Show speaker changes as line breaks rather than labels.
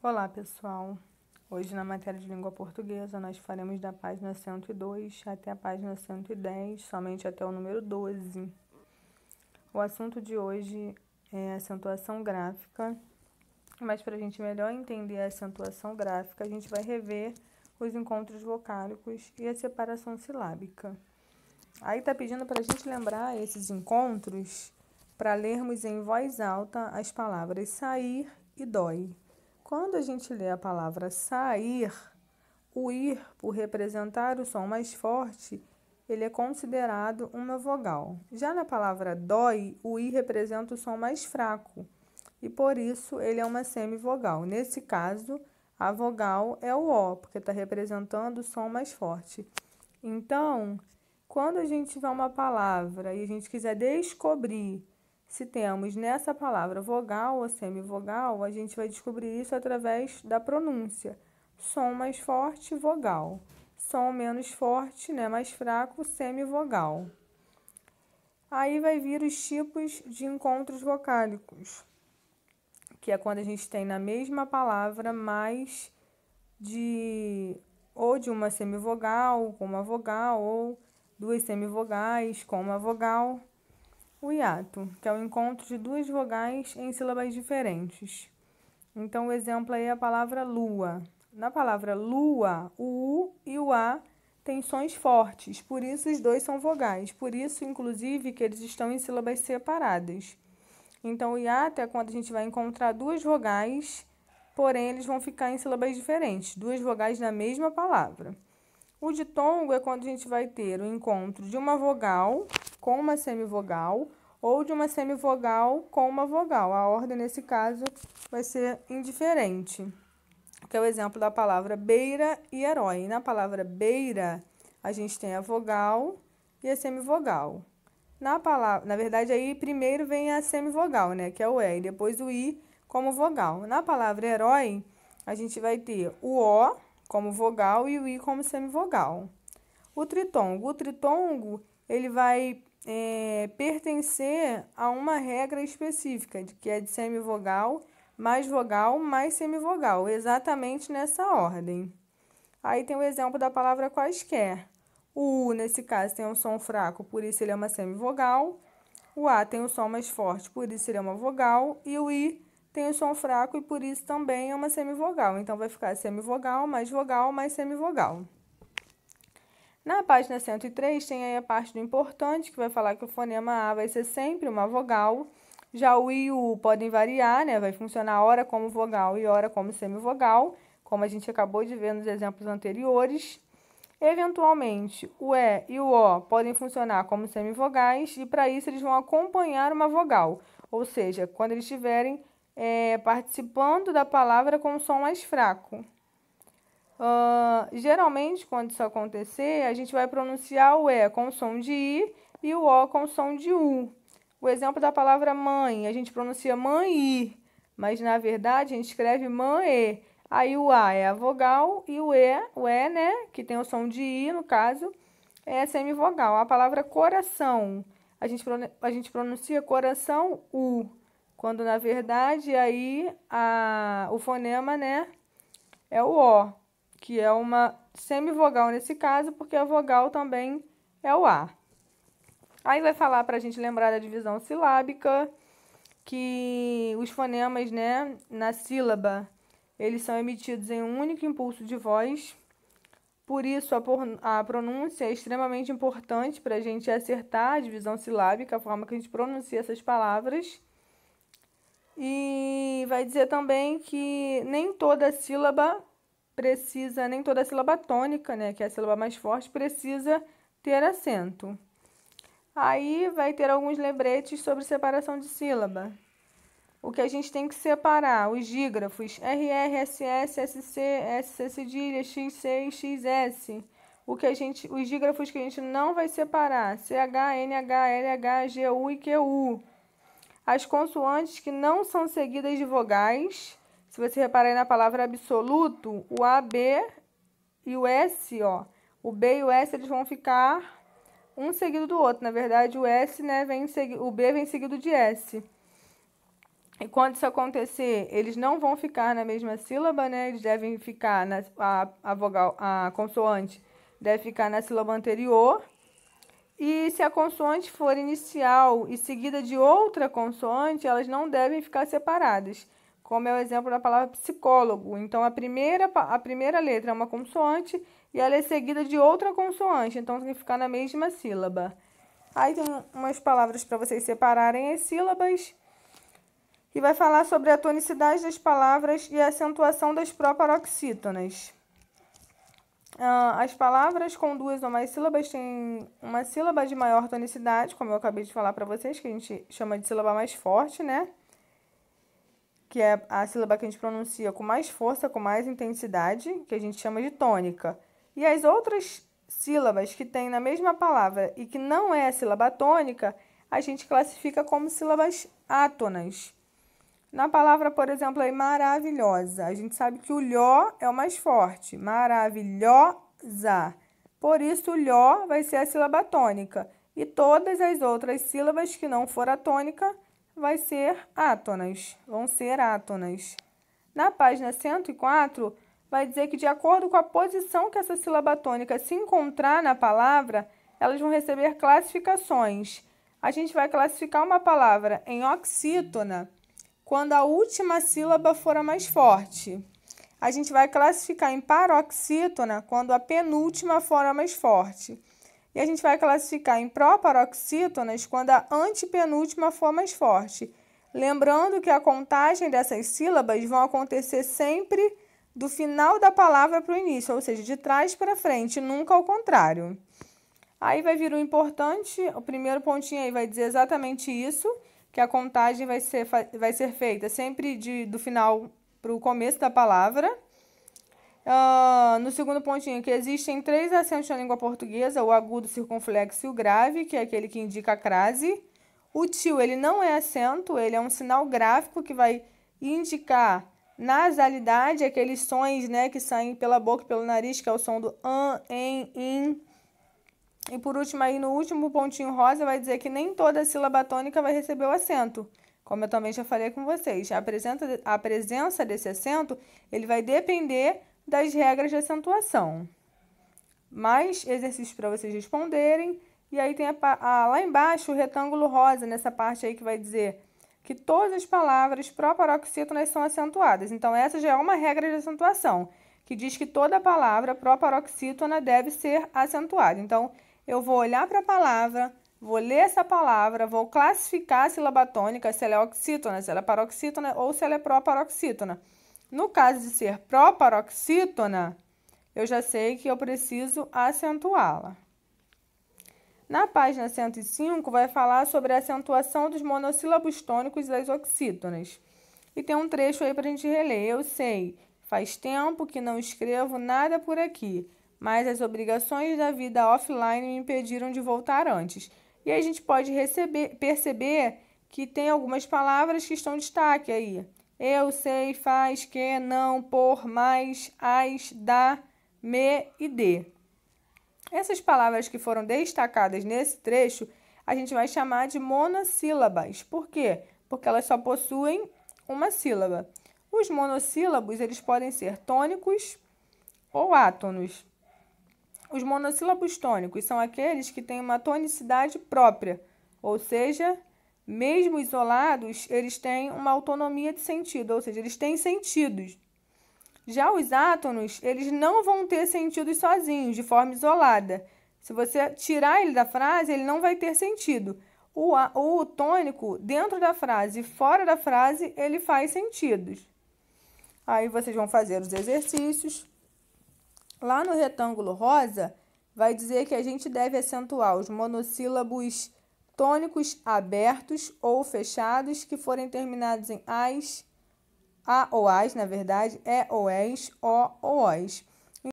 Olá, pessoal! Hoje, na matéria de língua portuguesa, nós faremos da página 102 até a página 110, somente até o número 12. O assunto de hoje é acentuação gráfica, mas para a gente melhor entender a acentuação gráfica, a gente vai rever os encontros vocálicos e a separação silábica. Aí está pedindo para a gente lembrar esses encontros para lermos em voz alta as palavras sair e dói. Quando a gente lê a palavra sair, o ir, por representar o som mais forte, ele é considerado uma vogal. Já na palavra dói, o i representa o som mais fraco e por isso ele é uma semivogal. Nesse caso, a vogal é o o, porque está representando o som mais forte. Então, quando a gente tiver uma palavra e a gente quiser descobrir se temos nessa palavra vogal ou semivogal, a gente vai descobrir isso através da pronúncia. Som mais forte, vogal. Som menos forte, né, mais fraco, semivogal. Aí vai vir os tipos de encontros vocálicos, que é quando a gente tem na mesma palavra mais de uma semivogal com uma vogal, ou duas semivogais com uma vogal. O hiato, que é o encontro de duas vogais em sílabas diferentes. Então, o exemplo aí é a palavra lua. Na palavra lua, o U e o A têm sons fortes, por isso os dois são vogais. Por isso, inclusive, que eles estão em sílabas separadas. Então, o hiato é quando a gente vai encontrar duas vogais, porém eles vão ficar em sílabas diferentes, duas vogais na mesma palavra. O ditongo é quando a gente vai ter o encontro de uma vogal com uma semivogal ou de uma semivogal com uma vogal. A ordem, nesse caso, vai ser indiferente, que é o exemplo da palavra beira e herói. Na palavra beira, a gente tem a vogal e a semivogal. Na verdade, aí primeiro vem a semivogal, né, que é o E, e depois o I como vogal. Na palavra herói, a gente vai ter o O como vogal e o I como semivogal. O tritongo, ele vai pertencer a uma regra específica, que é de semivogal mais semivogal, exatamente nessa ordem. Aí tem o exemplo da palavra quaisquer. O U, nesse caso, tem um som fraco, por isso ele é uma semivogal. O A tem um som mais forte, por isso ele é uma vogal. E o I tem um som fraco e por isso também é uma semivogal. Então, vai ficar semivogal mais semivogal. Na página 103, tem aí a parte do importante, que vai falar que o fonema A vai ser sempre uma vogal. Já o I e o U podem variar, né? Vai funcionar ora como vogal e ora como semivogal, como a gente acabou de ver nos exemplos anteriores. Eventualmente, o E e o O podem funcionar como semivogais e, para isso, eles vão acompanhar uma vogal. Ou seja, quando eles estiverem participando da palavra com um som mais fraco. Geralmente, quando isso acontecer, a gente vai pronunciar o E com som de I e o O com som de U. O exemplo da palavra mãe, a gente pronuncia mãe-i, mas na verdade a gente escreve mãe-e. Aí o A é a vogal e o E, né, que tem o som de I no caso, é a semivogal. A palavra coração, a gente pronuncia coração U, quando na verdade aí o fonema, né, é o O, que é uma semivogal nesse caso, porque a vogal também é o A. Aí vai falar para a gente lembrar da divisão silábica, que os fonemas, né, na sílaba, eles são emitidos em um único impulso de voz. Por isso, a pronúncia é extremamente importante para a gente acertar a divisão silábica, a forma que a gente pronuncia essas palavras. E vai dizer também que nem toda sílaba tônica, né, que é a sílaba mais forte, precisa ter acento. Aí vai ter alguns lembretes sobre separação de sílaba. O que a gente tem que separar, os dígrafos, RR, SS, SC, SC cedilha, XC e XS. Os dígrafos que a gente não vai separar, CH, NH, LH, GU e QU. As consoantes que não são seguidas de vogais, se você reparar aí na palavra absoluto, o A, B e o S, ó, o B e o S eles vão ficar um seguido do outro. Na verdade, o S, né, o B vem seguido de S. E quando isso acontecer, eles não vão ficar na mesma sílaba, né? Eles devem ficar, a consoante deve ficar na sílaba anterior. E se a consoante for inicial e seguida de outra consoante, elas não devem ficar separadas, como é o exemplo da palavra psicólogo. Então, a primeira letra é uma consoante e ela é seguida de outra consoante, então tem que ficar na mesma sílaba. Aí tem umas palavras para vocês separarem as sílabas. E vai falar sobre a tonicidade das palavras e a acentuação das proparoxítonas. As palavras com 2 ou mais sílabas têm uma sílaba de maior tonicidade, como eu acabei de falar para vocês, que a gente chama de sílaba mais forte, né? Que é a sílaba que a gente pronuncia com mais força, com mais intensidade, que a gente chama de tônica. E as outras sílabas que tem na mesma palavra e que não é a sílaba tônica, a gente classifica como sílabas átonas. Na palavra, por exemplo, aí, maravilhosa, a gente sabe que o lhó é o mais forte, maravilhosa. Por isso, o lhó vai ser a sílaba tônica. E todas as outras sílabas que não for a tônica vai ser átonas, vão ser átonas. Na página 104, vai dizer que de acordo com a posição que essa sílaba tônica se encontrar na palavra, elas vão receber classificações. A gente vai classificar uma palavra em oxítona quando a última sílaba for a mais forte. A gente vai classificar em paroxítona quando a penúltima for a mais forte. E a gente vai classificar em proparoxítonas quando a antepenúltima for mais forte. Lembrando que a contagem dessas sílabas vão acontecer sempre do final da palavra para o início, ou seja, de trás para frente, nunca ao contrário. Aí vai vir o importante, o primeiro pontinho aí vai dizer exatamente isso, que a contagem vai ser feita sempre do final para o começo da palavra. No segundo pontinho, que existem 3 acentos na língua portuguesa, o agudo, o circunflexo e o grave, que é aquele que indica a crase. O tio, ele não é acento, ele é um sinal gráfico que vai indicar nasalidade, aqueles sons, né, que saem pela boca e pelo nariz, que é o som do an, em, in. E por último, aí no último pontinho rosa, vai dizer que nem toda sílaba tônica vai receber o acento. Como eu também já falei com vocês, a presença desse acento, ele vai depender das regras de acentuação. Mais exercícios para vocês responderem. E aí tem lá embaixo o retângulo rosa, nessa parte aí que vai dizer que todas as palavras proparoxítonas são acentuadas. Então, essa já é uma regra de acentuação, que diz que toda palavra proparoxítona deve ser acentuada. Então, eu vou olhar para a palavra, vou ler essa palavra, vou classificar a sílaba tônica, se ela é oxítona, se ela é paroxítona ou se ela é proparoxítona. No caso de ser proparoxítona, eu já sei que eu preciso acentuá-la. Na página 105, vai falar sobre a acentuação dos monossílabos tônicos e das oxítonas. E tem um trecho aí para a gente reler. Eu sei, faz tempo que não escrevo nada por aqui, mas as obrigações da vida offline me impediram de voltar antes. E aí a gente pode perceber que tem algumas palavras que estão em destaque aí. Eu, sei, faz, que, não, por, mais, as, dá, me e de. Essas palavras que foram destacadas nesse trecho, a gente vai chamar de monossílabas. Por quê? Porque elas só possuem uma sílaba. Os monossílabos, eles podem ser tônicos ou átonos. Os monossílabos tônicos são aqueles que têm uma tonicidade própria, ou seja, mesmo isolados, eles têm uma autonomia de sentido, ou seja, eles têm sentidos. Já os átonos, eles não vão ter sentidos sozinhos, de forma isolada. Se você tirar ele da frase, ele não vai ter sentido. O tônico, dentro da frase e fora da frase, ele faz sentidos. Aí vocês vão fazer os exercícios. Lá no retângulo rosa, vai dizer que a gente deve acentuar os monossílabos tônicos abertos ou fechados que forem terminados em as, a ou as, na verdade, é ou és, o ou os.